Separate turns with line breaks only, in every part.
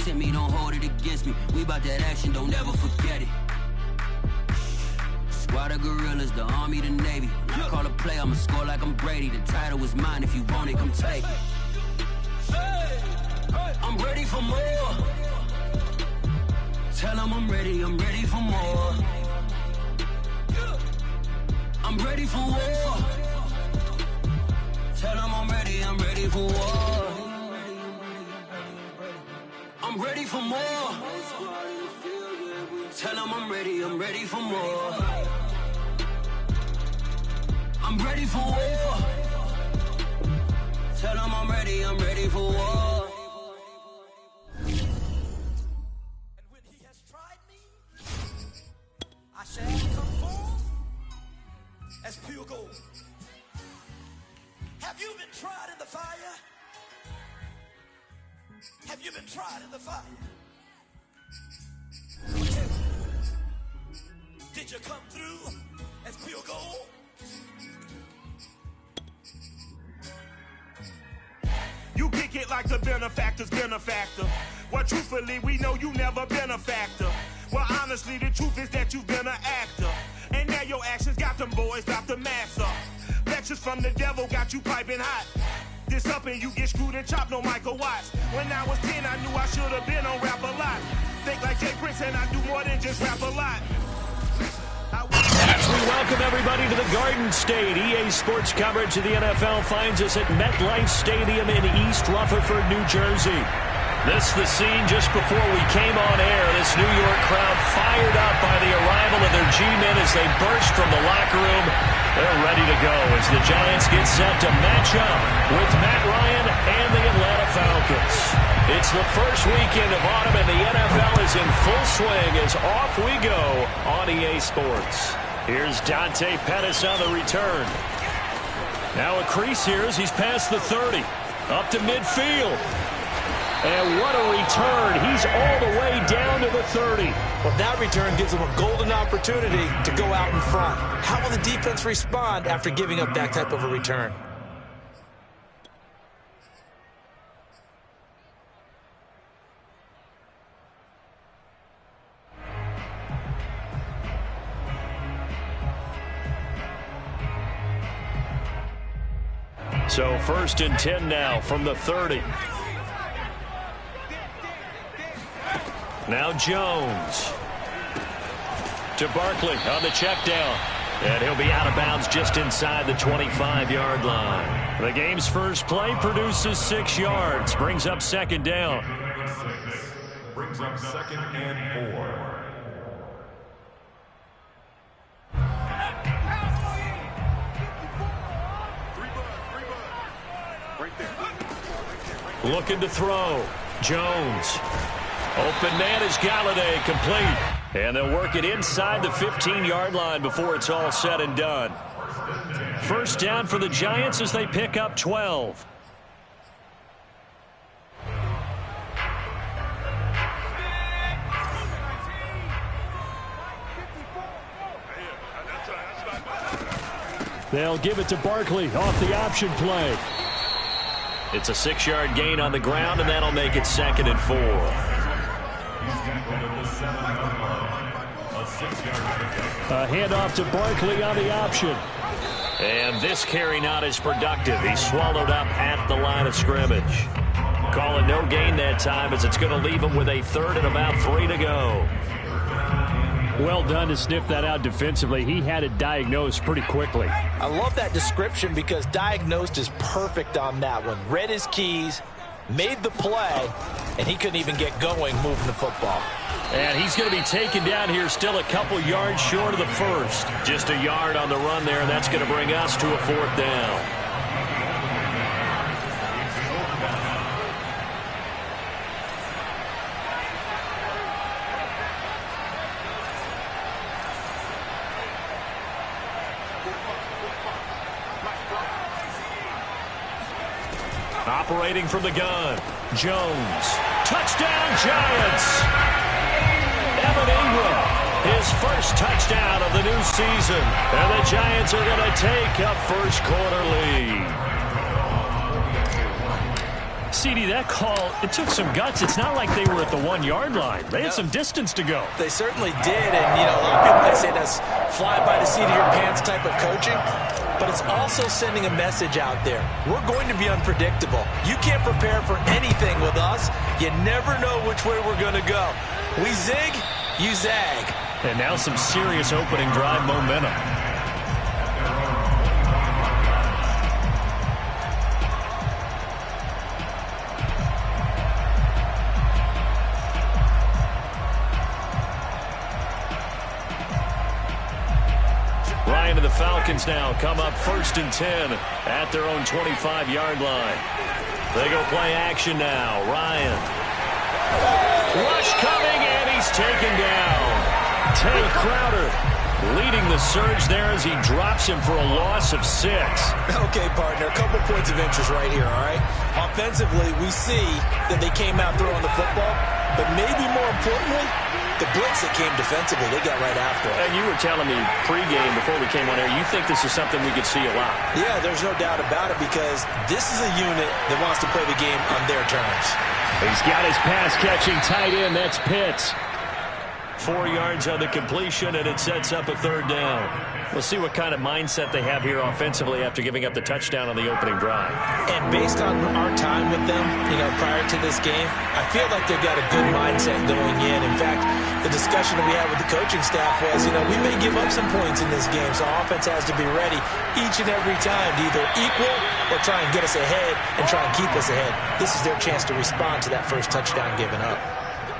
sent me, don't hold it against me. We bout that action, don't ever forget it. Squad of gorillas, the army, the navy. When I call a play, I'ma score like I'm Brady. The title is mine, if you want it, come take it. I'm ready for more. Tell them I'm ready for more. I'm ready for war. Tell them I'm ready for war. I'm ready for more. Tell them I'm ready for more. I'm ready for war. Tell them I'm ready for war.
And when he has tried me, I shall come forth as pure gold. Have you been tried in the fire? Have you been tried in the fire? Did you come through as pure gold?
You kick it like the benefactor's benefactor. Well, truthfully, we know you never been a factor. Well, honestly, the truth is that you've been an actor. And now your actions got them boys dropped the mask up. Lectures from the devil got you piping hot. This up and you get screwed and chopped, no Michael Watts. When I was 10, I knew I should have been on Rap a Lot. Think like Jay Prince and I do more than just rap a lot.
We welcome everybody to the Garden State. EA Sports coverage of the NFL finds us at MetLife Stadium in East Rutherford, New Jersey. This the scene just before we came on air. This New York crowd fired up by the arrival of their G-men as they burst from the locker room. They're ready to go as the Giants get set to match up with Matt Ryan and the Atlanta Falcons. It's the first weekend of autumn and the NFL is in full swing as off we go on EA Sports. Here's Dante Pettis on the return. Now a crease here as he's past the 30. Up to midfield. And what a return. He's all the way down to the 30.
Well, that return gives them a golden opportunity to go out in front. How will the defense respond after giving up that type of a return?
So 1st and 10 now from the 30. Now Jones to Barkley on the check down. And he'll be out of bounds just inside the 25-yard line. The game's first play produces 6 yards. Brings up 2nd down.
Brings up 2nd and 4.
Looking to throw. Jones. Open man is Galladay, complete. And they'll work it inside the 15-yard line before it's all said and done. First down for the Giants as they pick up 12. They'll give it to Barkley off the option play. It's a 6-yard gain on the ground, and that'll make it 2nd and 4. A handoff to Barkley on the option. And this carry not as productive. He's swallowed up at the line of scrimmage. Call it no gain that time as it's going to leave him with a 3rd and about 3 to go.
Well done to sniff that out defensively. He had it diagnosed pretty quickly.
I love that description because diagnosed is perfect on that one. Read his keys, made the play, and he couldn't even get going moving the football.
And he's going to be taken down here still a couple yards short of the first. Just a yard on the run there, and that's going to bring us to a 4th down. Operating from the gun, Jones. Touchdown, Giants! Evan Ingram, his first touchdown of the new season. And the Giants are going to take a first quarter lead.
CD, that call, it took some guts. It's not like they were at the 1-yard line. They had some distance to go.
They certainly did, and, you know, a lot of people might say that's fly by the seat of your pants type of coaching, but it's also sending a message out there. We're going to be unpredictable. You can't prepare for anything with us. You never know which way we're going to go. We zig, you zag.
And now some serious opening drive momentum. Ryan and the Falcons now come up 1st and 10 at their own 25-yard line. They go play action now. Ryan. Rush coming, and he's taken down. Tay Crowder leading the surge there as he drops him for a loss of 6.
Okay, partner, a couple points of interest right here, all right? Offensively, we see that they came out throwing the football, but maybe more importantly, the blitz that came defensively, they got right after it.
And you were telling me pregame before we came on air, you think this is something we could see a lot.
Yeah, there's no doubt about it because this is a unit that wants to play the game on their terms.
He's got his pass-catching tight end. That's Pitts. 4 yards on the completion, and it sets up a 3rd down. We'll see what kind of mindset they have here offensively after giving up the touchdown on the opening drive.
And based on our time with them, you know, prior to this game, I feel like they've got a good mindset going in. In fact, the discussion that we had with the coaching staff was, you know, we may give up some points in this game, so offense has to be ready each and every time to either equal or try and get us ahead and try and keep us ahead. This is their chance to respond to that first touchdown given up.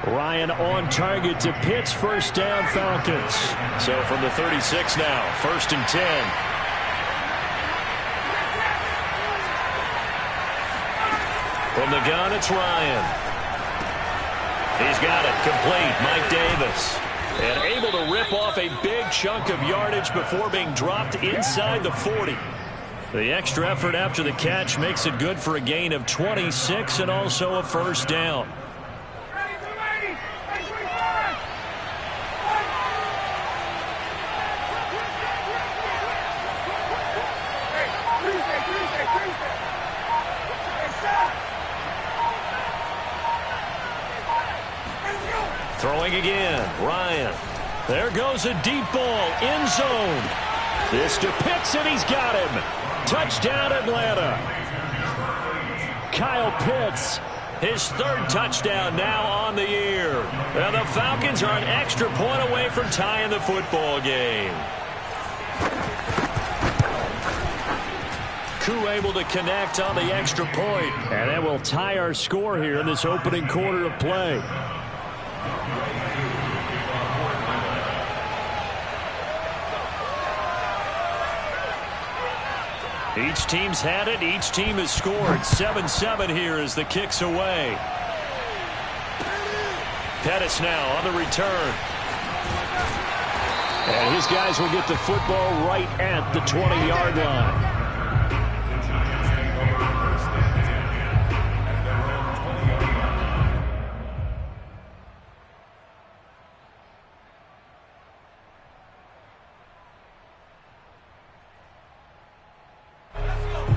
Ryan on target to Pitts, 1st down Falcons. So from the 36 now, 1st and 10. From the gun, it's Ryan. He's got it, complete, Mike Davis. And able to rip off a big chunk of yardage before being dropped inside the 40. The extra effort after the catch makes it good for a gain of 26 and also a 1st down. Throwing again, Ryan. There goes a deep ball, end zone. This to Pitts, and he's got him. Touchdown, Atlanta. Kyle Pitts, his 3rd touchdown now on the year. And the Falcons are an extra point away from tying the football game. Koo able to connect on the extra point. And that will tie our score here in this opening quarter of play. Each team's had it. Each team has scored. 7-7 here as the kick's away. Pettis now on the return. And his guys will get the football right at the 20-yard line.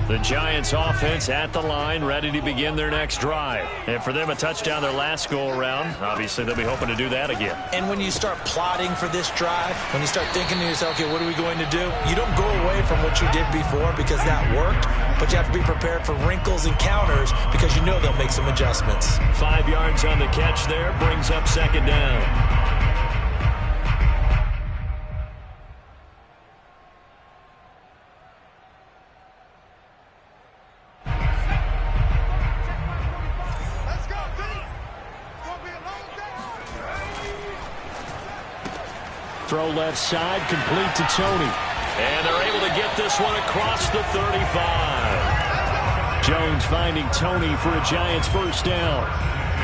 The Giants offense at the line, ready to begin their next drive. And for them, a touchdown their last go-around. Obviously, they'll be hoping to do that again.
And when you start plotting for this drive, when you start thinking to yourself, okay, what are we going to do? You don't go away from what you did before because that worked, but you have to be prepared for wrinkles and counters because you know they'll make some adjustments.
5 yards on the catch there, brings up 2nd down. Throw left side, complete to Tony. And they're able to get this one across the 35. Jones finding Tony for a Giants 1st down.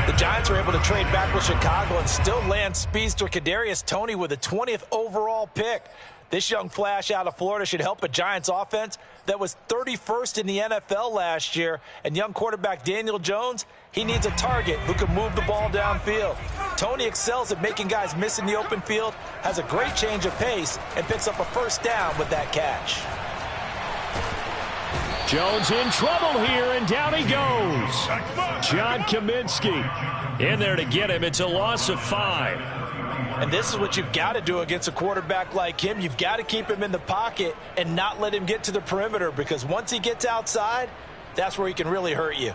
The Giants are able to trade back with Chicago and still land speedster Kadarius Toney with a 20th overall pick. This young flash out of Florida should help a Giants offense that was 31st in the NFL last year. And young quarterback Daniel Jones, he needs a target who can move the ball downfield. Toney excels at making guys miss in the open field, has a great change of pace, and picks up a 1st down with that catch.
Jones in trouble here, and down he goes. John Kaminsky in there to get him. It's a loss of 5.
And this is what you've got to do against a quarterback like him. You've got to keep him in the pocket and not let him get to the perimeter, because once he gets outside, that's where he can really hurt you.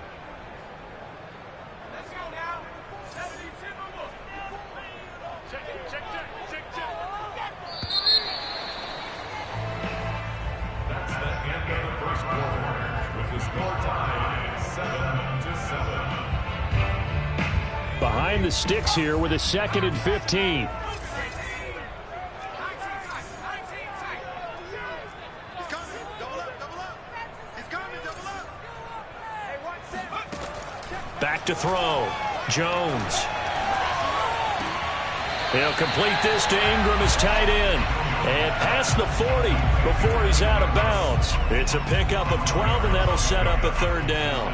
That's the end of the first quarter, with the score tied 7-7.
Behind the sticks here with a 2nd and 15. Back to throw. Jones. He'll complete this to Ingram, his tight end. And past the 40 before he's out of bounds. It's a pickup of 12, and that'll set up a 3rd down.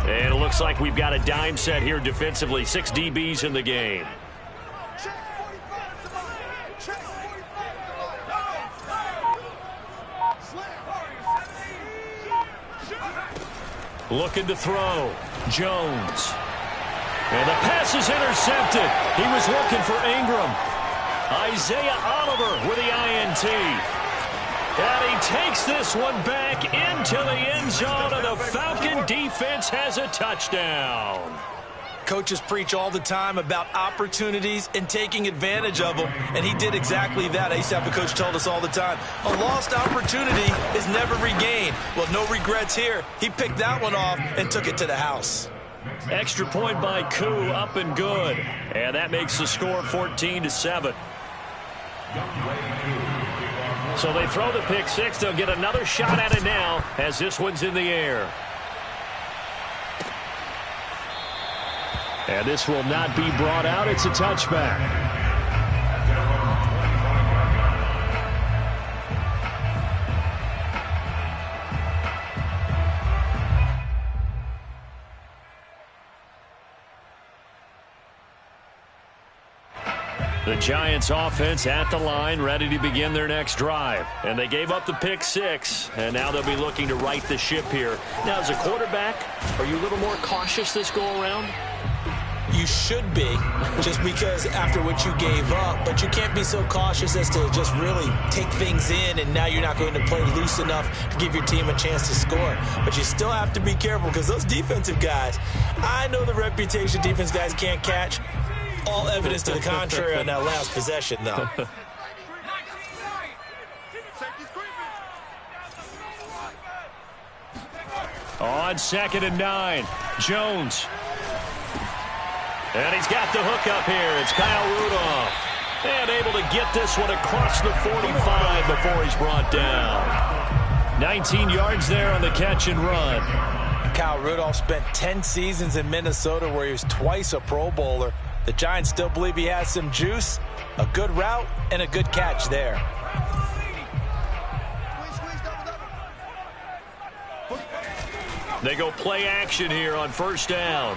And it looks like we've got a dime set here defensively. 6 DBs in the game. Looking to throw. Jones. And the pass is intercepted. He was looking for Ingram. Isaiah Oliver with the INT. And he takes this one back into the end zone, and the Falcon defense has a touchdown.
Coaches preach all the time about opportunities and taking advantage of them, and he did exactly that. I used to have a coach told us all the time, a lost opportunity is never regained. Well, no regrets here. He picked that one off and took it to the house.
Extra point by Koo, up and good. And that makes the score 14-7. So they throw the pick 6. They'll get another shot at it now as this one's in the air. And this will not be brought out. It's a touchback. The Giants offense at the line, ready to begin their next drive. And they gave up the pick 6, and now they'll be looking to right the ship here. Now, as a quarterback, are you a little more cautious this go-around?
You should be, just because after what you gave up, but you can't be so cautious as to just really take things in, and now you're not going to play loose enough to give your team a chance to score. But you still have to be careful, because those defensive guys, I know the reputation defense guys can't catch. All evidence to the contrary on that last possession, though.
On 2nd and 9, Jones. And he's got the hook up here. It's Kyle Rudolph. And able to get this one across the 45 before he's brought down. 19 yards there on the catch and run.
Kyle Rudolph spent 10 seasons in Minnesota where he was twice a Pro Bowler. The Giants still believe he has some juice, a good route, and a good catch there.
They go play action here on 1st down.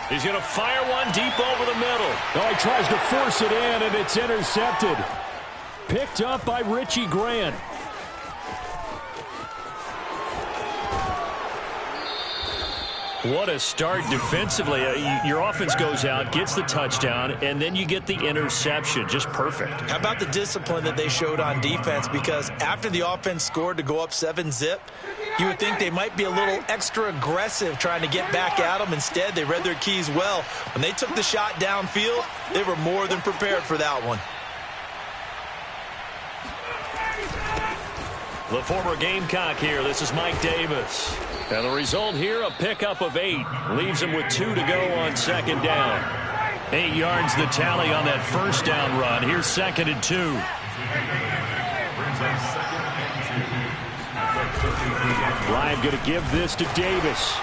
He's going to fire one deep over the middle. Oh, he tries to force it in, and it's intercepted. Picked up by Richie Grant. What a start defensively. Your offense goes out, gets the touchdown, and then you get the interception. Just perfect.
How about the discipline that they showed on defense? Because after the offense scored to go up 7-zip, you would think they might be a little extra aggressive trying to get back at them. Instead, they read their keys well. When they took the shot downfield, they were more than prepared for that one.
The former Gamecock here. This is Mike Davis. And the result here, a pickup of 8. Leaves him with 2 to go on 2nd down. 8 yards the tally on that 1st down run. Here's 2nd and 2. Live going to give this to Davis.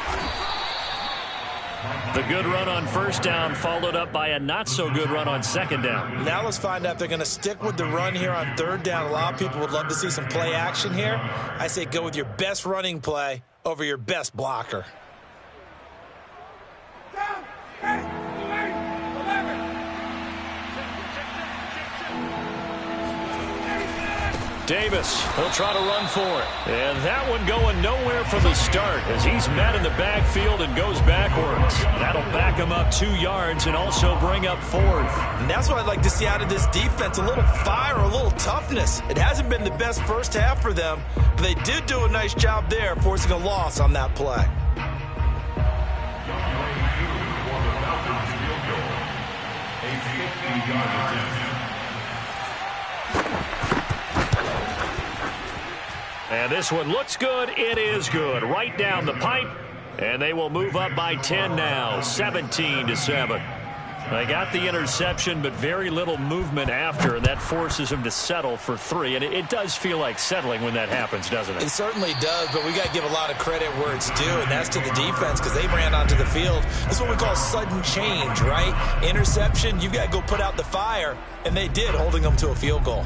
The good run on first down followed up by a not-so-good run on second down.
Now let's find out if they're going to stick with the run here on third down. A lot of people would love to see some play action here. I say go with your best running play over your best blocker.
Davis, he'll try to run for it. And that one going nowhere from the start as he's met in the backfield and goes backwards. That'll back him up 2 yards and also bring up 4th.
And that's what I'd like to see out of this defense, a little fire, a little toughness. It hasn't been the best first half for them, but they did do a nice job there, forcing a loss on that play.
And this one looks good. It is good. Right down the pipe. And they will move up by 10 now, 17-7. They got the interception, but very little movement after, and that forces them to settle for 3. And it does feel like settling when that happens, doesn't it?
It certainly does, but we got to give a lot of credit where it's due, and that's to the defense because they ran onto the field. This is what we call sudden change, right? Interception, you've got to go put out the fire, and they did, holding them to a field goal.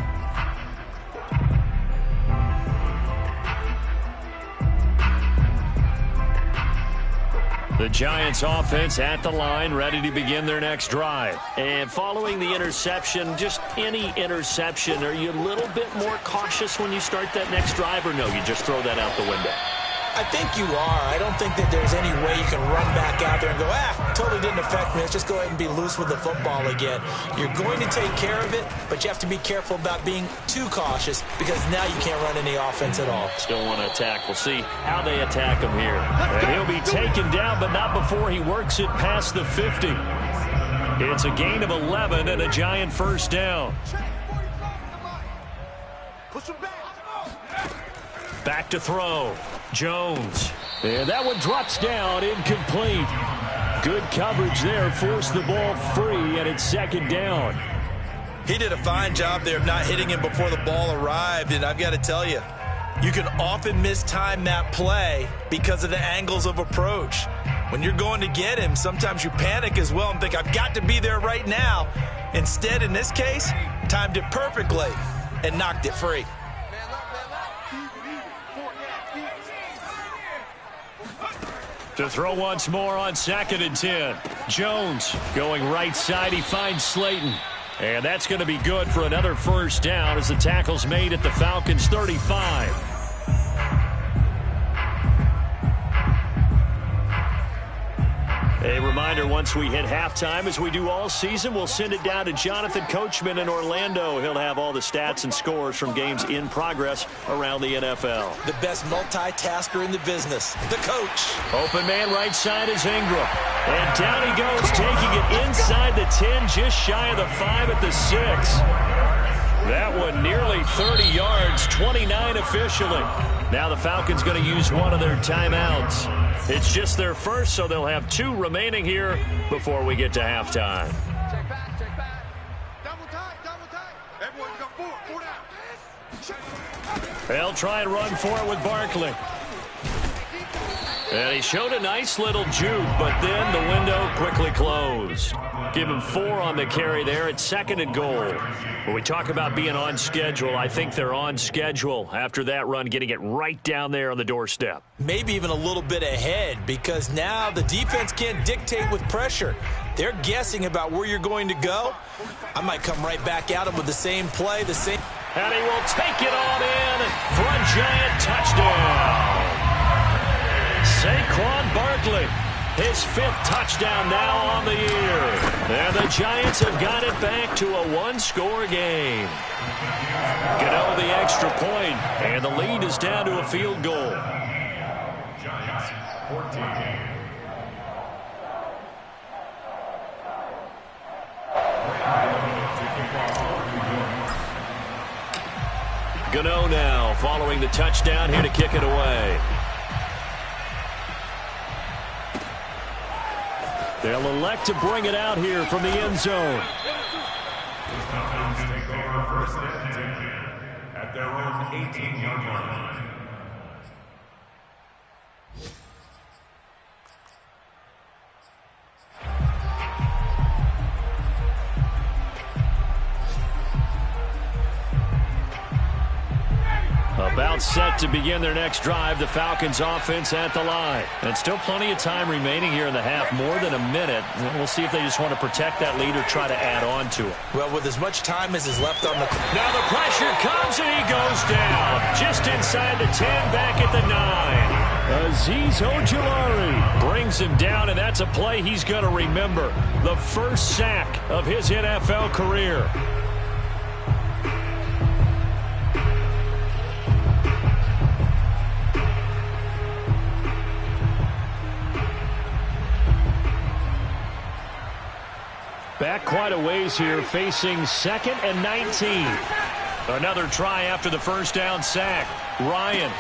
The Giants offense at the line, ready to begin their next drive. And following the interception, just any interception, are you a little bit more cautious when you start that next drive, or no, you just throw that out the window?
I think you are. I don't think that there's any way you can run back out there and go, totally didn't affect me. Let's just go ahead and be loose with the football again. You're going to take care of it, but you have to be careful about being too cautious because now you can't run any offense at all.
Still want to attack. We'll see how they attack him here. And he'll be taken down, but not before he works it past the 50. It's a gain of 11 and a Giant first down. Back to throw. Jones. And that one drops down, incomplete. Good coverage there, forced the ball free, and it's second down.
He did a fine job there of not hitting him before the ball arrived, and I've got to tell you, you can often mistime that play because of the angles of approach. When you're going to get him, sometimes you panic as well and think, I've got to be there right now. Instead, in this case, timed it perfectly and knocked it free.
To throw once more on 2nd and 10. Jones going right side. He finds Slayton. And that's going to be good for another first down as the tackle's made at the Falcons' 35. A reminder, once we hit halftime, as we do all season, we'll send it down to Jonathan Coachman in Orlando. He'll have all the stats and scores from games in progress around the NFL.
The best multitasker in the business, the coach.
Open man right side is Ingram. And down he goes, taking it inside the 10, just shy of the 5 at the 6. That one nearly 30 yards, 29 officially. Now the Falcons going to use one of their timeouts. It's just their first, so they'll have 2 remaining here before we get to halftime.
Check back, check back. Double tight. Everyone, you got 4 down.
They'll try and run for it with Barkley. And he showed a nice little juke, but then the window quickly closed. Give him 4 on the carry there at 2nd and goal. When we talk about being on schedule, I think they're on schedule after that run, getting it right down there on the doorstep.
Maybe even a little bit ahead because now the defense can't dictate with pressure. They're guessing about where you're going to go. I might come right back at him with the same play, the same.
And he will take it on in for a Giant touchdown. Saquon Barkley, his 5th touchdown now on the year. And the Giants have got it back to a 1-score game. Gano the extra point, and the lead is down to a field goal.
Giants 14.
Gano now following the touchdown here to kick it away. They'll elect to bring it out here from the end zone.
The Falcons take over first and 10 at their own 18-yard line.
About set to begin their next drive. The Falcons offense at the line. And still plenty of time remaining here in the half. More than a minute. We'll see if they just want to protect that lead or try to add on to it.
Well, with as much time as is left on the clock.
Now the pressure comes and he goes down. Just inside the 10, back at the 9. Azeez Ojulari brings him down, and that's a play he's going to remember. The first sack of his NFL career. Back quite a ways here, facing 2nd and 19. Another try after the first down sack. Ryan.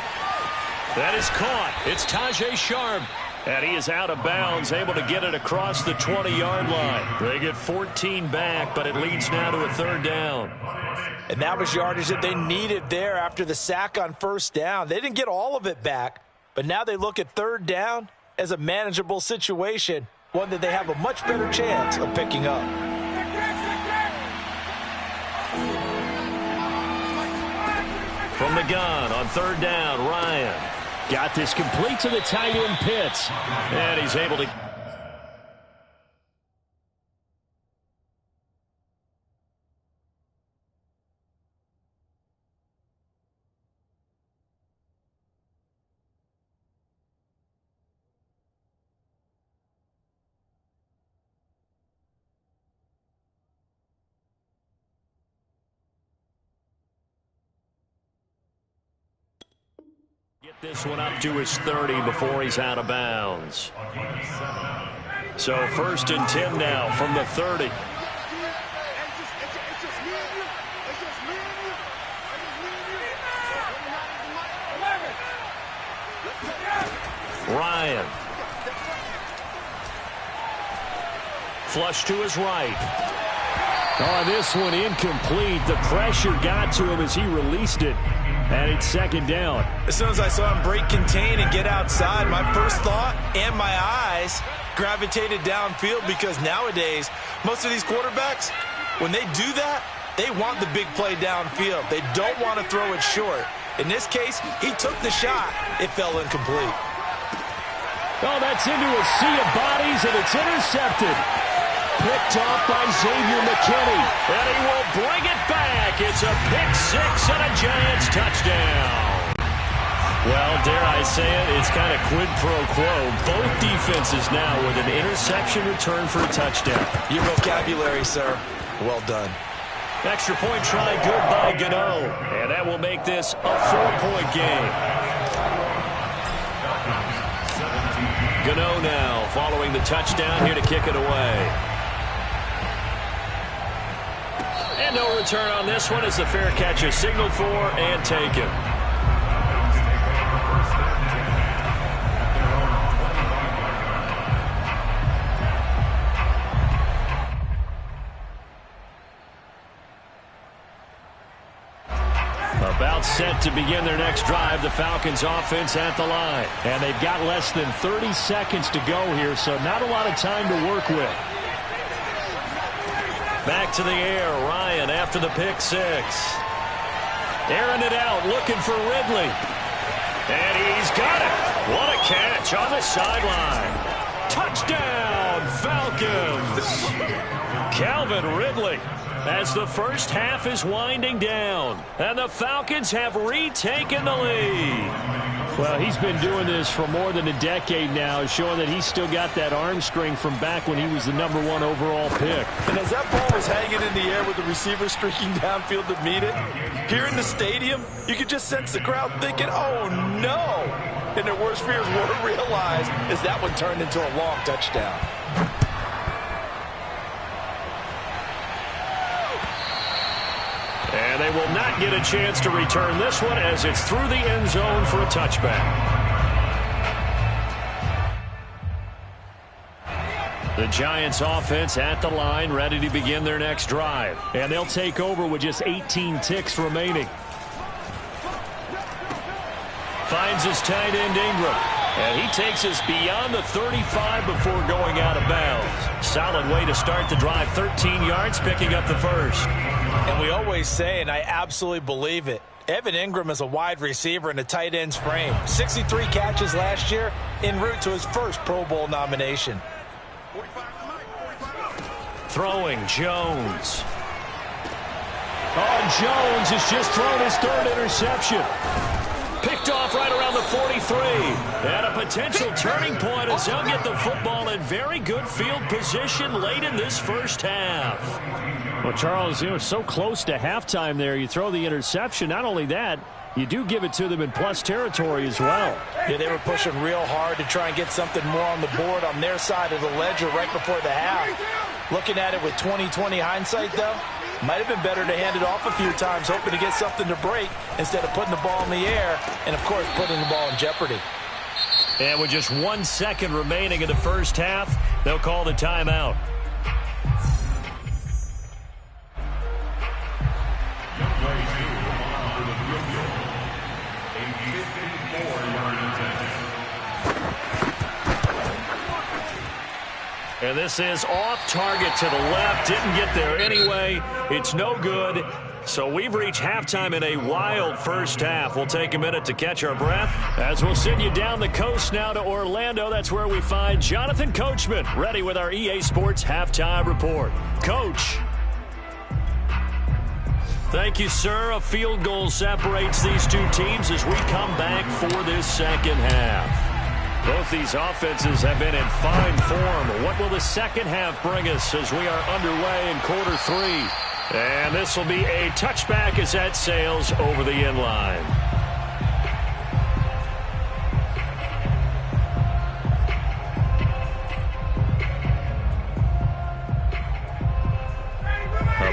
That is caught. It's Tajay Sharp. And he is out of bounds, able to get it across the 20-yard line. They get 14 back, but it leads now to a 3rd down.
And that was yardage that they needed there after the sack on first down. They didn't get all of it back, but now they look at 3rd down as a manageable situation, one that they have a much better chance of picking up.
From the gun on 3rd down, Ryan. Got this complete to the tight end Pitts. And he's able to... Get this one up to his 30 before he's out of bounds. So 1st and 10 now from the 30. Ryan. Flush to his right. Oh, this one incomplete. The pressure got to him as he released it. And it's 2nd down.
As soon as I saw him break contain and get outside, my first thought and my eyes gravitated downfield, because nowadays, most of these quarterbacks, when they do that, they want the big play downfield. They don't want to throw it short. In this case, he took the shot. It fell incomplete.
Oh, that's into a sea of bodies, and it's intercepted. Picked off by Xavier McKinney. And he will bring it back. It's a pick 6 and a Giants touchdown. Well, dare I say it, it's kind of quid pro quo. Both defenses now with an interception return for a touchdown.
Your vocabulary, sir. Well done.
Extra point try good by Gano. And that will make this a 4-point game. Gano now following the touchdown here to kick it away. And no return on this one as the fair catch is signaled for and taken. About set to begin their next drive, the Falcons offense at the line. And they've got less than 30 seconds to go here, so not a lot of time to work with. Back to the air, Ryan after the pick 6. Airing it out, looking for Ridley. And he's got it. What a catch on the sideline. Touchdown, Falcons. Calvin Ridley as the first half is winding down. And the Falcons have retaken the lead. Well, he's been doing this for more than a decade now, showing that he's still got that arm strength from back when he was the #1 overall pick.
And as that ball was hanging in the air with the receiver streaking downfield to meet it, here in the stadium, you could just sense the crowd thinking, oh, no. And their worst fears were realized as that one turned into a long touchdown.
And they will not get a chance to return this one as it's through the end zone for a touchback. The Giants offense at the line, ready to begin their next drive. And they'll take over with just 18 ticks remaining. Finds his tight end Ingram. And he takes us beyond the 35 before going out of bounds. Solid way to start the drive. 13 yards, picking up the first.
And we always say, and I absolutely believe it, Evan Ingram is a wide receiver in a tight end's frame. 63 catches last year, en route to his first Pro Bowl nomination.
Throwing Jones. Oh, Jones has just thrown his third interception. Picked off right around the 43. And a potential turning point as he'll get the football in very good field position late in this first half. Well, Charles, you know, so close to halftime there. You throw the interception. Not only that, you do give it to them in plus territory as well.
Yeah, they were pushing real hard to try and get something more on the board on their side of the ledger right before the half. Looking at it with 20/20 hindsight, though, might have been better to hand it off a few times, hoping to get something to break instead of putting the ball in the air and, of course, putting the ball in jeopardy.
And with just 1 second remaining in the first half, they'll call the timeout. And this is off target to the left. Didn't get there anyway. It's no good. So we've reached halftime in a wild first half. We'll take a minute to catch our breath as we'll send you down the coast now to Orlando. That's where we find Jonathan Coachman ready with our EA Sports Halftime Report. Coach. Thank you, sir. A field goal separates these two teams as we come back for this second half. Both these offenses have been in fine form. What will the second half bring us as we are underway in quarter three? And this will be a touchback as that sails over the end line.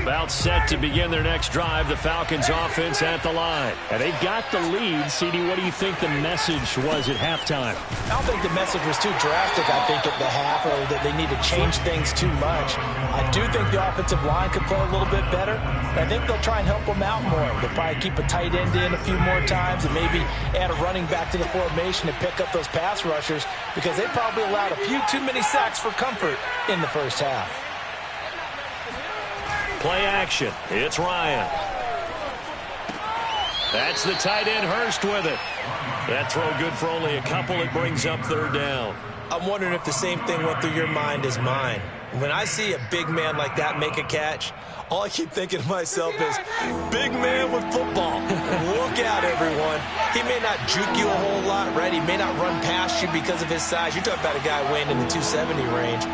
About set to begin their next drive, the Falcons offense at the line. And they've got the lead. CD, what do you think the message was at halftime?
I don't think the message was too drastic, I think, at the half, or that they need to change things too much. I do think the offensive line could play a little bit better. I think they'll try and help them out more. They'll probably keep a tight end in a few more times and maybe add a running back to the formation to pick up those pass rushers because they probably allowed a few too many sacks for comfort in the first half.
Play action. It's Ryan. That's the tight end Hurst with it. That throw good for only a couple. It brings up third down.
I'm wondering if the same thing went through your mind as mine. When I see a big man like that make a catch, all I keep thinking to myself is, big man with football. Look out, everyone. He may not juke you a whole lot, right? He may not run past you because of his size. You're talking about a guy weighing in the 270 range.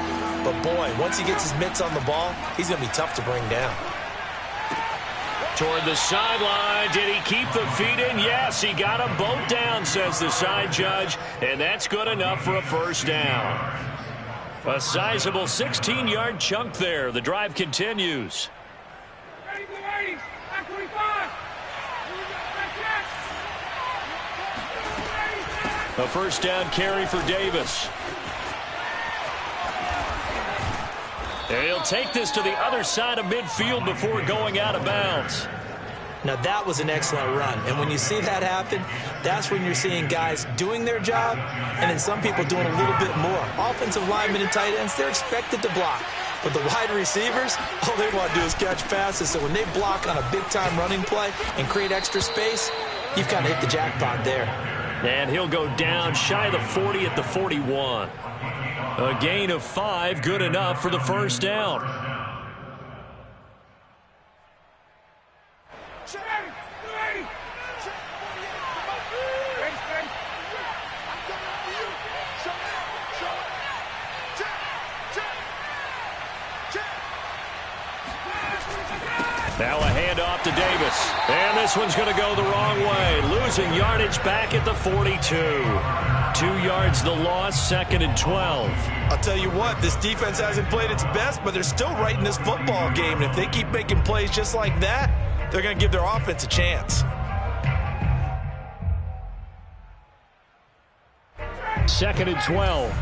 But, boy, once he gets his mitts on the ball, he's going to be tough to bring down.
Toward the sideline. Did he keep the feet in? Yes, he got them both down, says the side judge. And that's good enough for a first down. A sizable 16-yard chunk there. The drive continues. A first down carry for Davis. And he'll take this to the other side of midfield before going out of bounds.
Now, that was an excellent run. And when you see that happen, that's when you're seeing guys doing their job and then some people doing a little bit more. Offensive linemen and tight ends, they're expected to block. But the wide receivers, all they want to do is catch passes. So when they block on a big-time running play and create extra space, you've kind of hit the jackpot there.
And he'll go down shy of the 40 at the 41. A gain of 5, good enough for the first down. Now a handoff to Davis. And this one's going to go the wrong way. Losing yardage back at the 42. 2 yards the loss, second and 12.
I'll tell you what, this defense hasn't played its best, but they're still right in this football game. And if they keep making plays just like that, they're going to give their offense a chance.
Second and 12.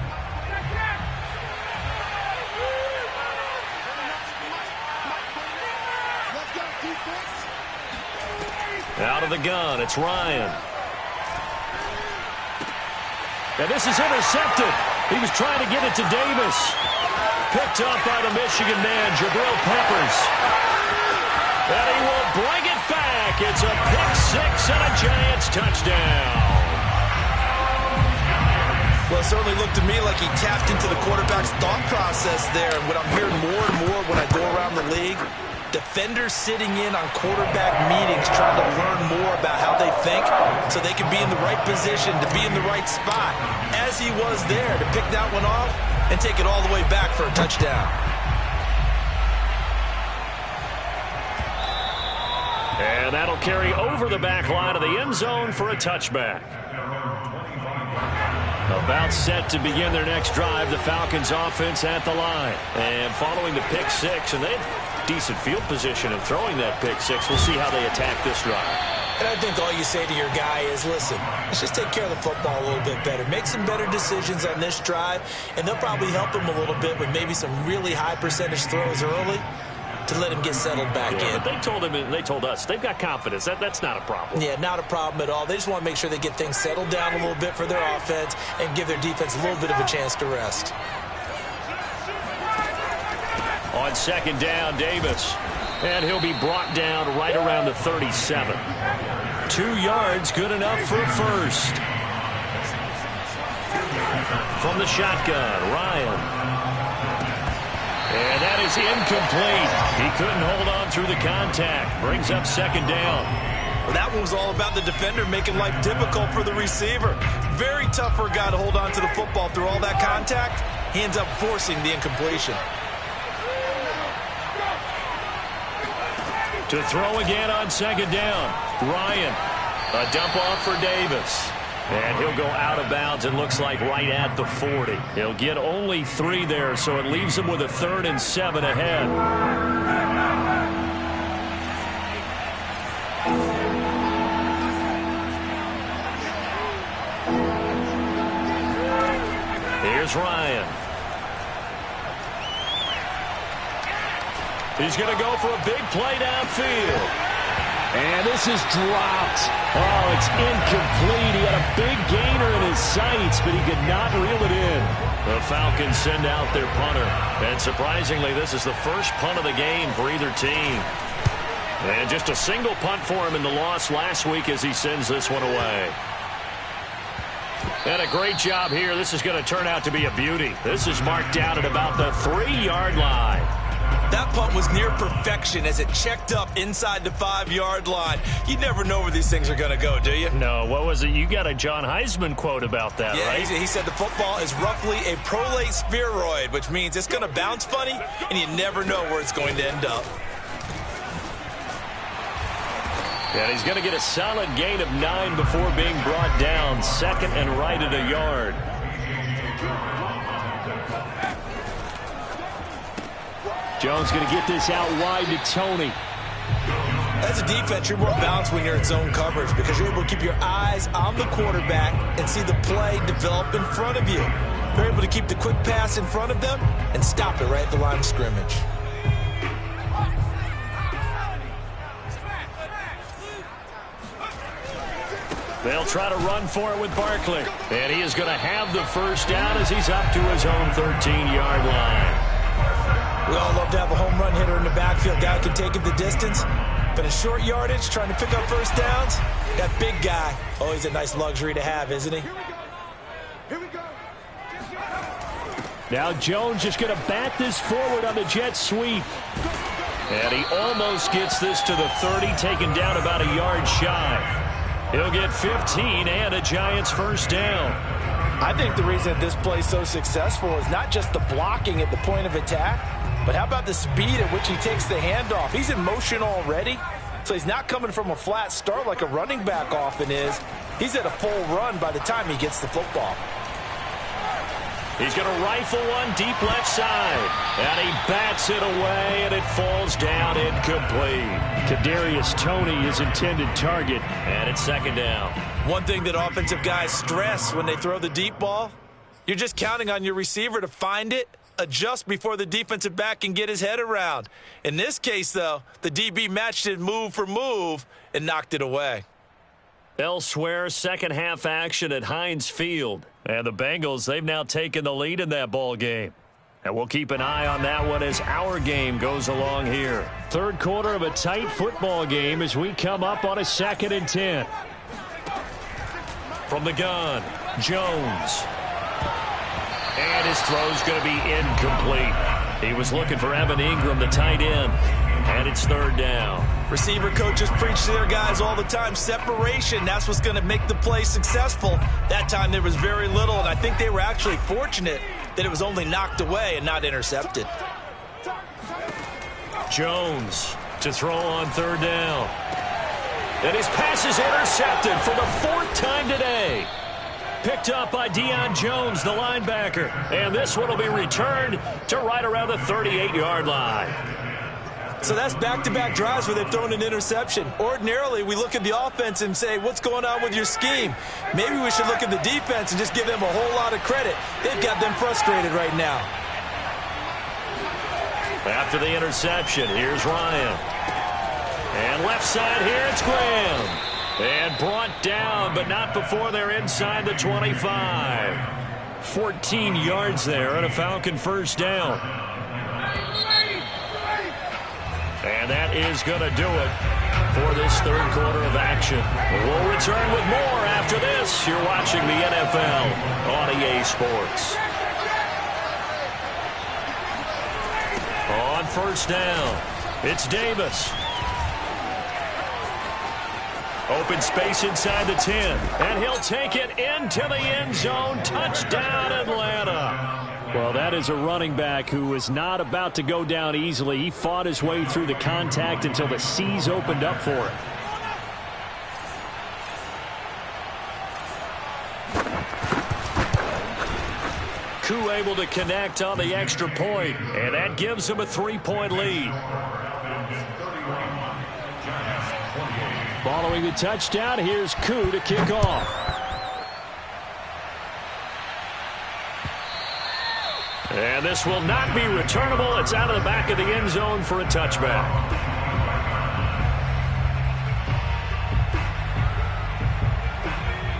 Out of the gun, it's Ryan. And this is intercepted. He was trying to get it to Davis. Picked up by the Michigan man, Jabril Peppers. And he will bring it back. It's a pick 6 and a Giants touchdown.
Well, it certainly looked to me like he tapped into the quarterback's thought process there. And what I'm hearing more and more when I go around the league, defenders sitting in on quarterback meetings trying to learn more about how they think so they can be in the right position, to be in the right spot, as he was there to pick that one off and take it all the way back for a touchdown.
And that'll carry over the back line of the end zone for a touchback. About set to begin their next drive, the Falcons offense at the line. And following the pick six, and they have decent field position in throwing that pick six. We'll see how they attack this drive.
And I think all you say to your guy is, listen, let's just take care of the football a little bit better. Make some better decisions on this drive, and they'll probably help him a little bit with maybe some really high percentage throws early to let him get settled back in.
But they told him, and they told us, they've got confidence. That's not a problem.
Yeah, not a problem at all. They just want to make sure they get things settled down a little bit for their offense and give their defense a little bit of a chance to rest.
On second down, Davis. And he'll be brought down right around the 37. 2 yards, good enough for first. From the shotgun, Ryan. And that is incomplete. He couldn't hold on through the contact. Brings up second down.
Well, that one was all about the defender making life difficult for the receiver. Very tough for a guy to hold on to the football through all that contact. He ends up forcing the incompletion.
To throw again on second down. Ryan. A dump off for Davis. And he'll go out of bounds, it looks like, right at the 40. He'll get only 3 there, so it leaves him with a 3rd and 7 ahead. Here's Ryan. He's going to go for a big play downfield. And this is dropped. Oh, it's incomplete. He had a big gainer in his sights, but he could not reel it in. The Falcons send out their punter. And surprisingly, this is the first punt of the game for either team. And just a single punt for him in the loss last week as he sends this one away. And a great job here. This is going to turn out to be a beauty. This is marked down at about the 3-yard line.
That punt was near perfection as it checked up inside the 5-yard line. You never know where these things are going to go, do you?
No, what was it? You got a John Heisman quote about that,
yeah,
right?
He said the football is roughly a prolate spheroid, which means it's going to bounce funny, and you never know where it's going to end up.
And he's going to get a solid gain of 9 before being brought down. 2nd and right at a yard. Jones going to get this out wide to Tony.
As a defense, you're more balanced when you're in zone coverage because you're able to keep your eyes on the quarterback and see the play develop in front of you. You're able to keep the quick pass in front of them and stop it right at the line of scrimmage.
They'll try to run for it with Barkley. And he is going to have the first down as he's up to his own 13-yard line.
We all love to have a home run hitter in the backfield. Guy can take it the distance. But in short yardage, trying to pick up first downs, that big guy, always a nice luxury to have, isn't he?
Here we go.
Now Jones just going to bat this forward on the jet sweep. And he almost gets this to the 30, taken down about a yard shy. He'll get 15 and a Giants first down.
I think the reason this play is so successful is not just the blocking at the point of attack, but how about the speed at which he takes the handoff? He's in motion already, so he's not coming from a flat start like a running back often is. He's at a full run by the time he gets the football.
He's going to rifle one deep left side. And he bats it away, and it falls down incomplete. Kadarius Toney, his intended target, and it's second down.
One thing that offensive guys stress when they throw the deep ball, you're just counting on your receiver to find it, adjust before the defensive back can get his head around. In this case, though, the DB matched it move for move and knocked it away.
Elsewhere, second half action at Heinz Field. And the Bengals, they've now taken the lead in that ball game. And we'll keep an eye on that one as our game goes along here. Third quarter of a tight football game as we come up on a 2nd and 10. From the gun, Jones. And his throw's going to be incomplete. He was looking for Evan Ingram, the tight end. And it's 3rd down.
Receiver coaches preach to their guys all the time. Separation, that's what's going to make the play successful. That time there was very little, and I think they were actually fortunate that it was only knocked away and not intercepted.
Jones to throw on 3rd down. And his pass is intercepted for the 4th time today. Picked up by Deion Jones, the linebacker. And this one will be returned to right around the 38-yard line.
So that's back-to-back drives where they've thrown an interception. Ordinarily, we look at the offense and say, what's going on with your scheme? Maybe we should look at the defense and just give them a whole lot of credit. They've got them frustrated right now.
After the interception, here's Ryan. And left side here, it's Graham. And brought down, but not before they're inside the 25. 14 yards there and a Falcon 1st down. And that is going to do it for this 3rd quarter of action. We'll return with more after this. You're watching the NFL on EA Sports. On 1st down, it's Davis. Open space inside the 10. And he'll take it into the end zone. Touchdown, Atlanta. Well, that is a running back who is not about to go down easily. He fought his way through the contact until the seas opened up for him. Koo able to connect on the extra point, and that gives him a 3-point lead. Following the touchdown, here's Koo to kick off. And this will not be returnable. It's out of the back of the end zone for a touchback.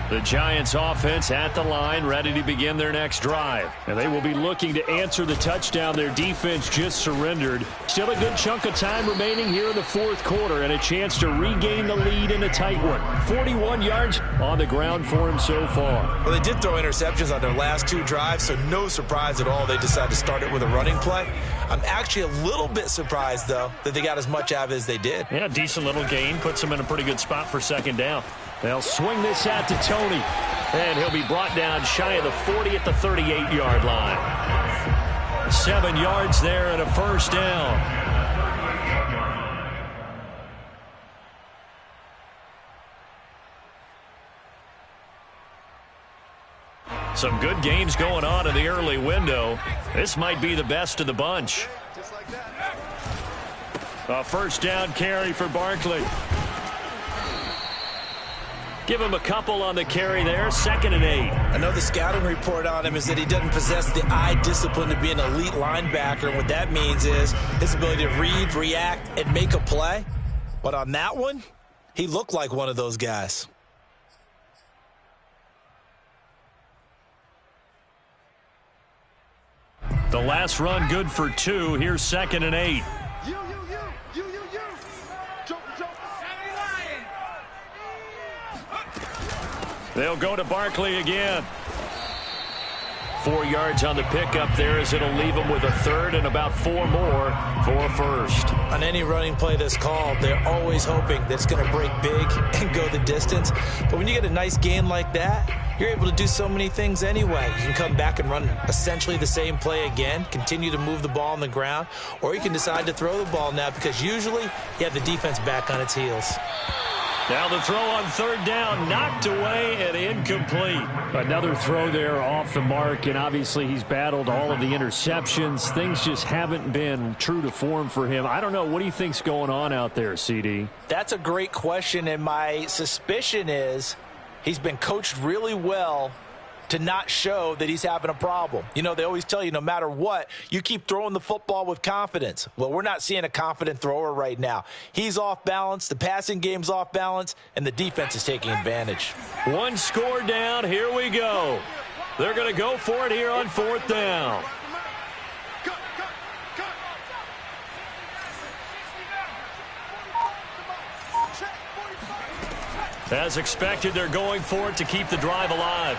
The Giants offense at the line, ready to begin their next drive. And they will be looking to answer the touchdown their defense just surrendered. Still a good chunk of time remaining here in the 4th quarter and a chance to regain the lead in a tight one. 41 yards on the ground for him so far.
Well, they did throw interceptions on their last 2 drives, so no surprise at all they decided to start it with a running play. I'm actually a little bit surprised, though, that they got as much out of it as they did.
Yeah, decent little gain. Puts them in a pretty good spot for 2nd down. They'll swing this out to Tony. And he'll be brought down shy of the 40 at the 38-yard line. 7 yards there and a 1st down. Some good games going on in the early window. This might be the best of the bunch. A 1st down carry for Barkley. Give him a couple on the carry there. 2nd and 8.
I know the scouting report on him is that he doesn't possess the eye discipline to be an elite linebacker. And what that means is his ability to read, react, and make a play. But on that one, he looked like one of those guys.
The last run good for 2. Here's 2nd and 8. They'll go to Barkley again. 4 yards on the pickup there as it'll leave them with a 3rd and about 4 more for a 1st.
On any running play that's called, they're always hoping that it's going to break big and go the distance. But when you get a nice gain like that, you're able to do so many things anyway. You can come back and run essentially the same play again, continue to move the ball on the ground, or you can decide to throw the ball now because usually you have the defense back on its heels.
Now the throw on 3rd down, knocked away and incomplete. Another throw there off the mark, and obviously he's battled all of the interceptions. Things just haven't been true to form for him. I don't know. What do you think's going on out there, CD?
That's a great question, and my suspicion is he's been coached really well to not show that he's having a problem. You know, they always tell you no matter what, you keep throwing the football with confidence. Well, we're not seeing a confident thrower right now. He's off balance, the passing game's off balance, and the defense is taking advantage.
1 score down, here we go. They're going to go for it here on 4th down. As expected, they're going for it to keep the drive alive.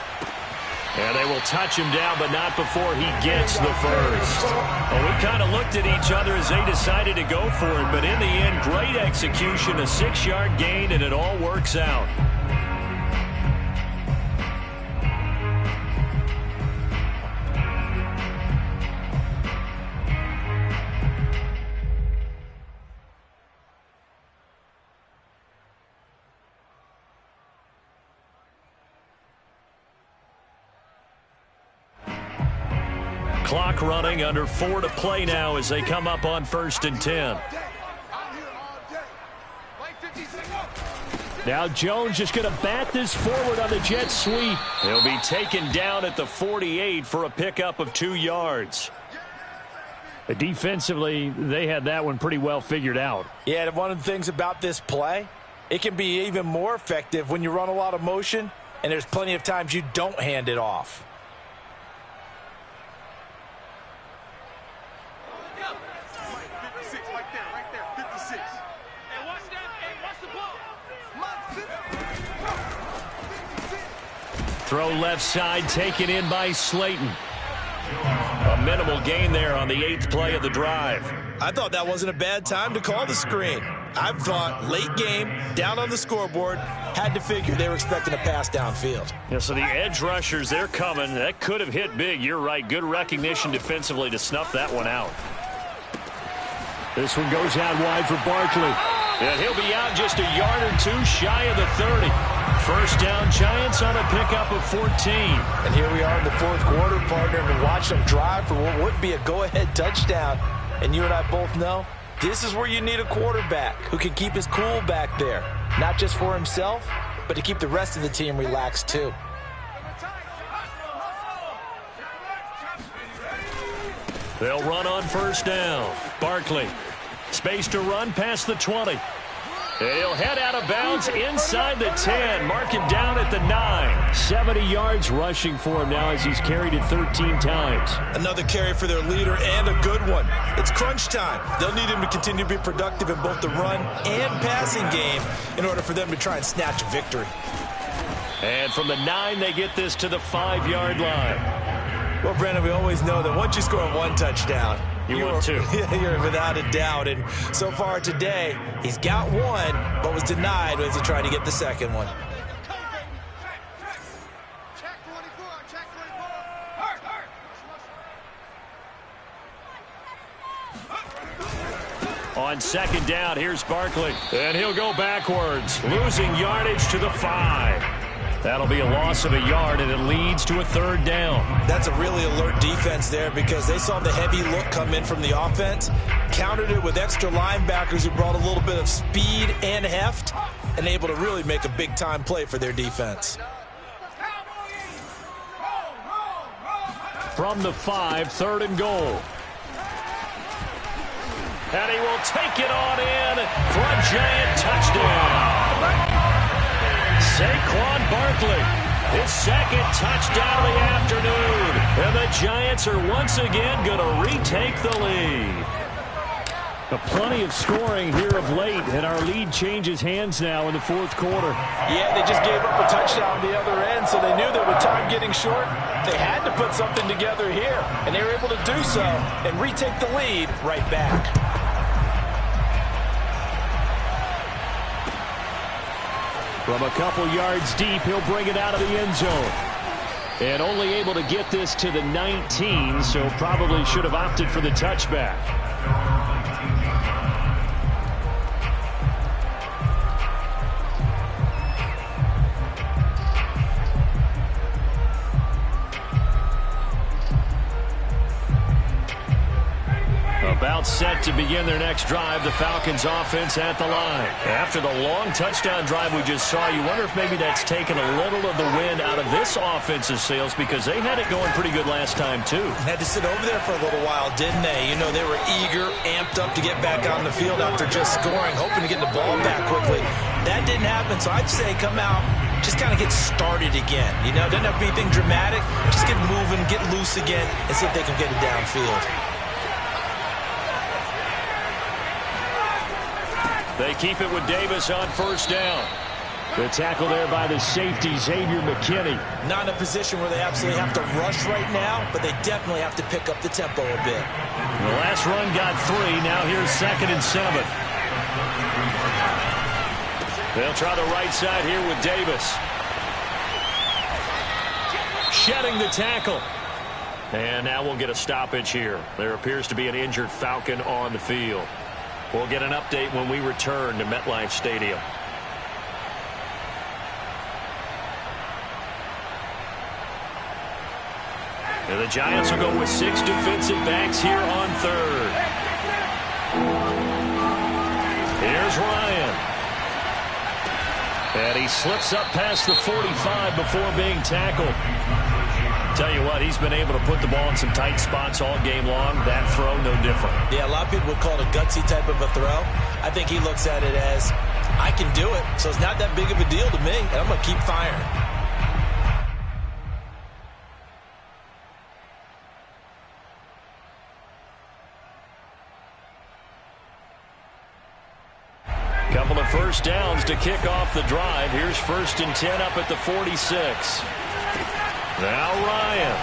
And they will touch him down, but not before he gets the first. Well, we kind of looked at each other as they decided to go for it, but in the end, great execution, a 6-yard gain, and it all works out. Clock running, under 4 to play now as they come up on 1st and 10. Now Jones just going to bat this forward on the jet sweep. He'll be taken down at the 48 for a pickup of 2 yards. Defensively, they had that one pretty well figured out.
Yeah, one of the things about this play, it can be even more effective when you run a lot of motion, and there's plenty of times you don't hand it off.
Throw left side, taken in by Slayton. A minimal gain there on the 8th play of the drive.
I thought that wasn't a bad time to call the screen. I thought late game, down on the scoreboard, had to figure they were expecting a pass downfield.
Yeah, so the edge rushers, they're coming. That could have hit big. You're right. Good recognition defensively to snuff that one out. This one goes out wide for Barkley. And he'll be out just a yard or 2 shy of the 30. First down, Giants on a pickup of 14.
And here we are in the 4th quarter, partner, and watch them drive for what would be a go-ahead touchdown. And you and I both know this is where you need a quarterback who can keep his cool back there. Not just for himself, but to keep the rest of the team relaxed too.
They'll run on 1st down. Barkley, space to run past the 20. He'll head out of bounds inside the 10. Mark him down at the 9. 70 yards rushing for him now as he's carried it 13 times.
Another carry for their leader and a good one. It's crunch time. They'll need him to continue to be productive in both the run and passing game in order for them to try and snatch a victory.
And from the 9, they get this to the 5-yard line.
Well, Brandon, we always know that once you score 1 touchdown,
you're 2.
You're without a doubt. And so far today, he's got 1, but was denied as he tried to get the second one.
On 2nd down, here's Barkley. And he'll go backwards, losing yardage to the 5. That'll be a loss of a yard, and it leads to a 3rd down.
That's a really alert defense there because they saw the heavy look come in from the offense, countered it with extra linebackers who brought a little bit of speed and heft, and able to really make a big-time play for their defense.
From the 5, 3rd and goal. And he will take it on in for a Giant touchdown. Saquon Barkley, his 2nd touchdown of the afternoon. And the Giants are once again going to retake the lead. Plenty of scoring here of late, and our lead changes hands now in the 4th quarter.
Yeah, they just gave up a touchdown on the other end, so they knew that with time getting short, they had to put something together here. And they were able to do so and retake the lead right back.
From a couple yards deep, he'll bring it out of the end zone. And only able to get this to the 19, so probably should have opted for the touchback. About set to begin their next drive, the Falcons offense at the line. After the long touchdown drive we just saw, you wonder if maybe that's taken a little of the wind out of this offense's sails because they had it going pretty good last time too.
Had to sit over there for a little while, didn't they? You know, they were eager, amped up to get back on the field after just scoring, hoping to get the ball back quickly. That didn't happen, so I'd say come out, just kind of get started again. You know, doesn't have to be anything dramatic. Just get moving, get loose again, and see if they can get it downfield.
They keep it with Davis on 1st down. The tackle there by the safety, Xavier McKinney.
Not in a position where they absolutely have to rush right now, but they definitely have to pick up the tempo a bit.
The last run got 3. Now here's 2nd and 7. They'll try the right side here with Davis. Shedding the tackle. And now we'll get a stoppage here. There appears to be an injured Falcon on the field. We'll get an update when we return to MetLife Stadium. And the Giants will go with 6 defensive backs here on 3rd. Here's Ryan. And he slips up past the 45 before being tackled. Tell you what, he's been able to put the ball in some tight spots all game long. That throw, no different.
Yeah, a lot of people would call it a gutsy type of a throw. I think he looks at it as, I can do it, so it's not that big of a deal to me, and I'm going to keep firing.
Couple of first downs to kick off the drive. Here's 1st and 10 up at the 46. Now Ryan.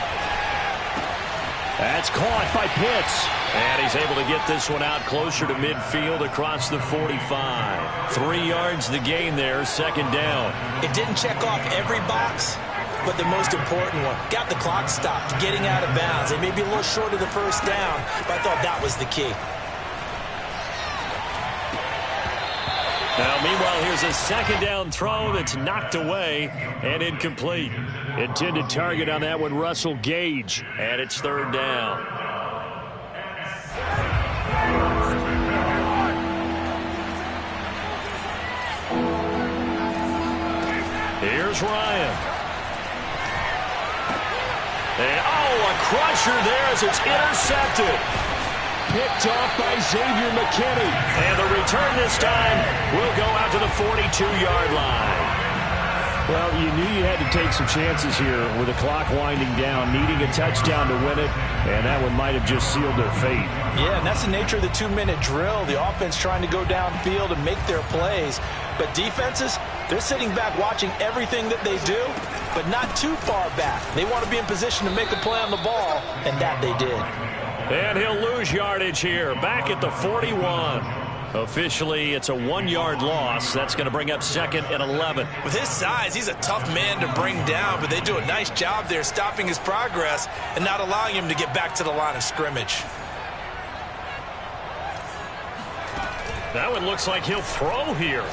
That's caught by Pitts. And he's able to get this one out closer to midfield across the 45. 3 yards the gain there, 2nd down.
It didn't check off every box, but the most important one. Got the clock stopped, getting out of bounds. They may be a little short of the first down, but I thought that was the key.
Now, meanwhile, here's a 2nd down throw that's knocked away and incomplete. Intended target on that one, Russell Gage, and it's 3rd down. Here's Ryan. And, a crusher there as it's intercepted. Picked off by Xavier McKinney. And the return this time will go out to the 42-yard line. Well, you knew you had to take some chances here with the clock winding down, needing a touchdown to win it, and that one might have just sealed their fate.
Yeah, and that's the nature of the 2-minute drill. The offense trying to go downfield and make their plays. But defenses, they're sitting back watching everything that they do, but not too far back. They want to be in position to make a play on the ball, and that they did.
And he'll lose yardage here, back at the 41. Officially, it's a 1-yard loss. That's going to bring up 2nd and 11.
With his size, he's a tough man to bring down, but they do a nice job there stopping his progress and not allowing him to get back to the line of scrimmage.
That one looks like he'll throw here.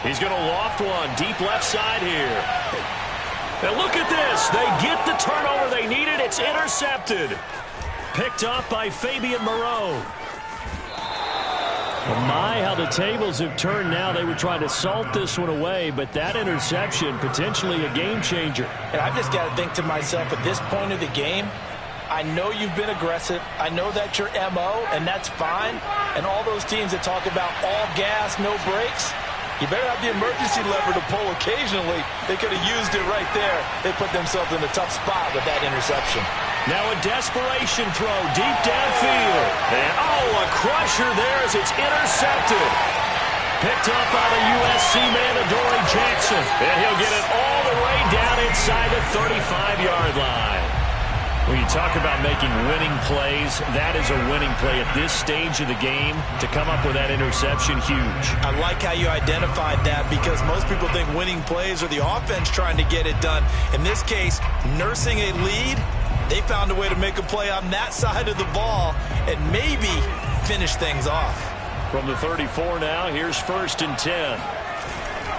He's going to loft one, deep left side here. And look at this. They get the turnover they needed. It's intercepted. Picked off by Fabian Moreau. Well, my, how the tables have turned now. They were trying to salt this one away, but that interception, potentially a game changer.
And I've just got to think to myself, at this point of the game, I know you've been aggressive. I know that's your MO, and that's fine. And all those teams that talk about all gas, no brakes, you better have the emergency lever to pull occasionally. They could have used it right there. They put themselves in a tough spot with that interception.
Now a desperation throw deep downfield. And a crusher there as it's intercepted. Picked up by the USC man, Adoree Jackson. And he'll get it all the way down inside the 35-yard line. When you talk about making winning plays, that is a winning play at this stage of the game. To come up with that interception, huge.
I like how you identified that, because most people think winning plays are the offense trying to get it done. In this case, nursing a lead, they found a way to make a play on that side of the ball and maybe finish things off.
From the 34 now, here's 1st and 10.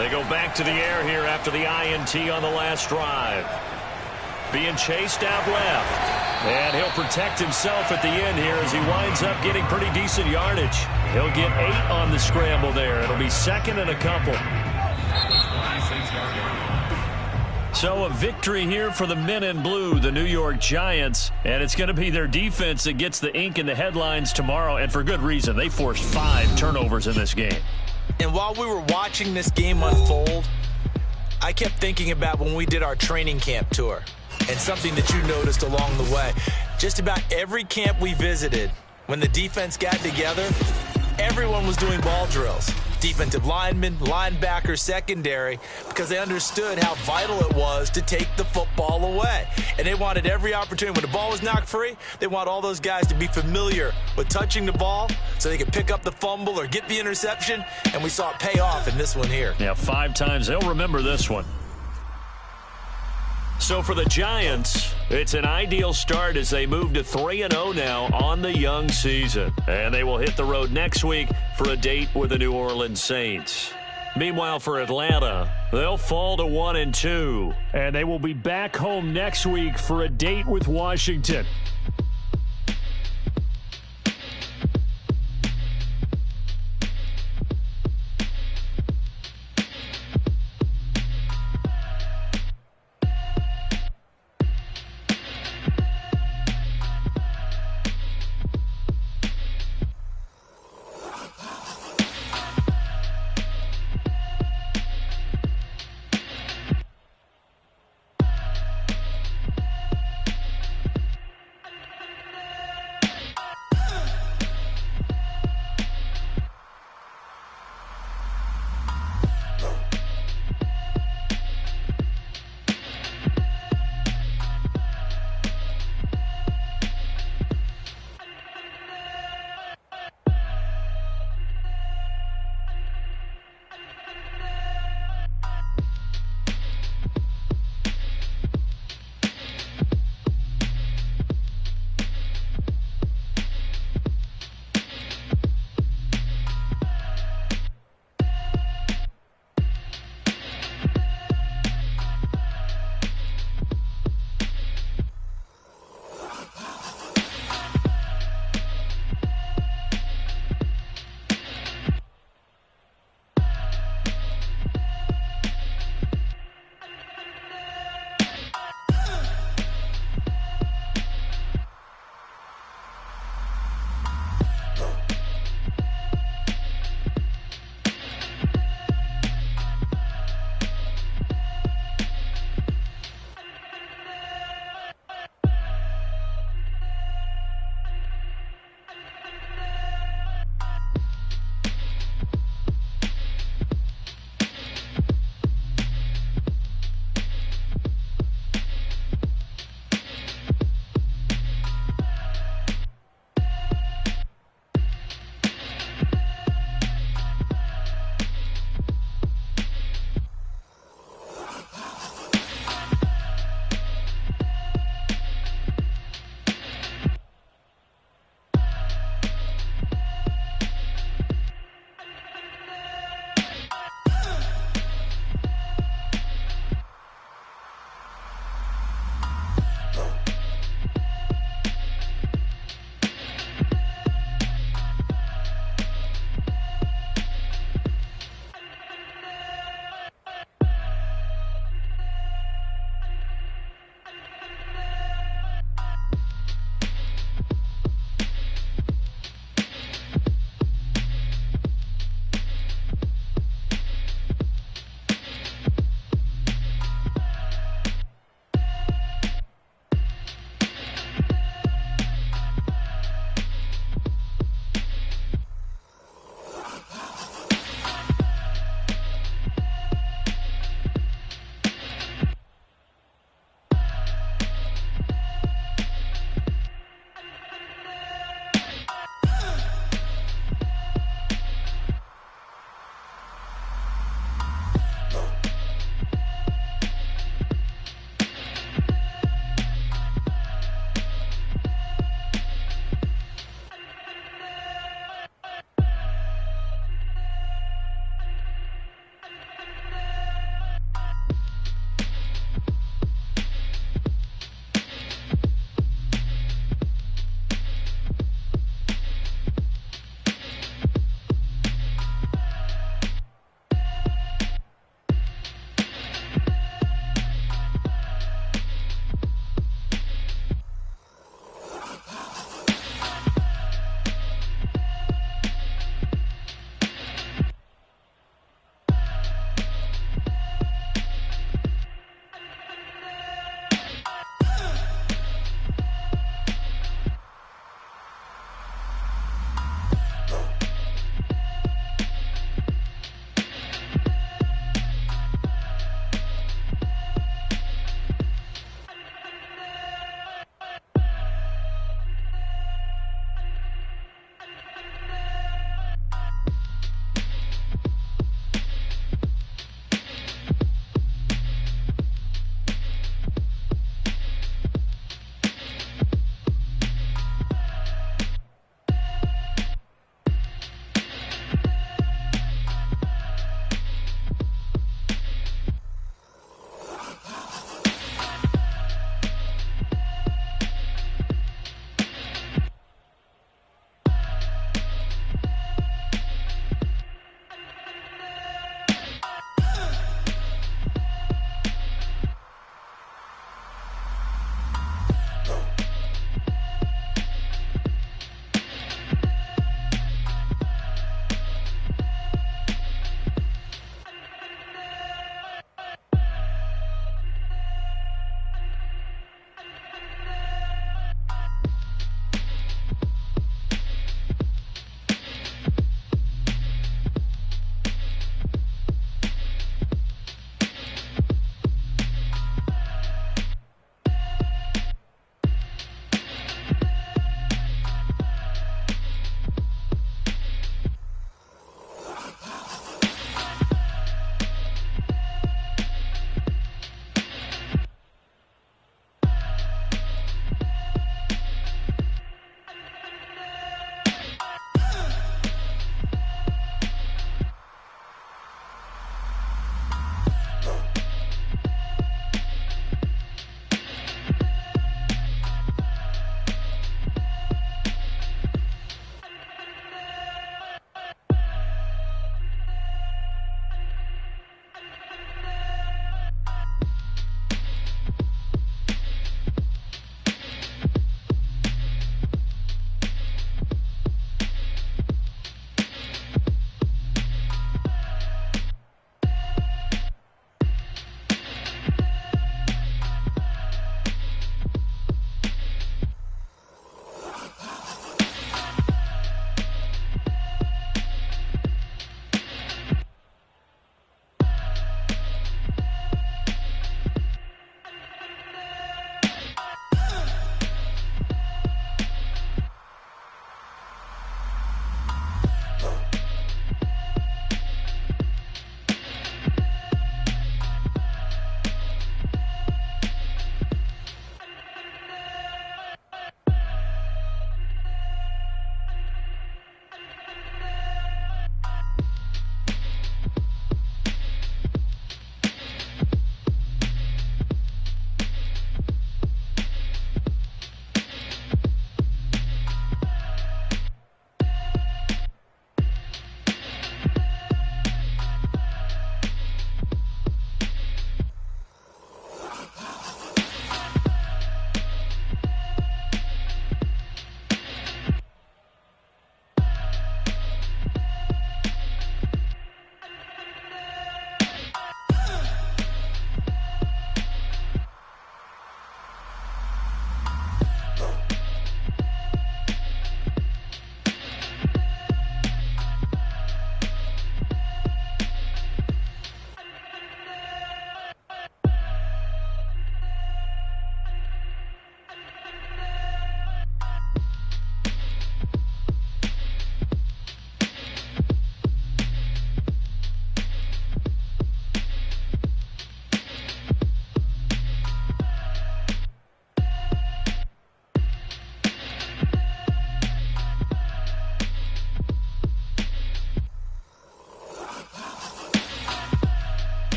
They go back to the air here after the INT on the last drive. Being chased out left. And he'll protect himself at the end here as he winds up getting pretty decent yardage. He'll get 8 on the scramble there. It'll be 2nd and a couple. So a victory here for the men in blue, the New York Giants. And it's going to be their defense that gets the ink in the headlines tomorrow. And for good reason. They forced 5 turnovers in this game.
And while we were watching this game unfold, I kept thinking about when we did our training camp tour. And something that you noticed along the way. Just about every camp we visited, when the defense got together, everyone was doing ball drills. defensive linemen, linebackers, secondary, because they understood how vital it was to take the football away. And they wanted every opportunity. When the ball was knocked free, they want all those guys to be familiar with touching the ball so they could pick up the fumble or get the interception, and we saw it pay off in this one here.
Yeah, 5 times. They'll remember this one. So for the Giants, it's an ideal start as they move to 3-0 now on the young season. And they will hit the road next week for a date with the New Orleans Saints. Meanwhile, for Atlanta, they'll fall to 1-2. And they will be back home next week for a date with Washington.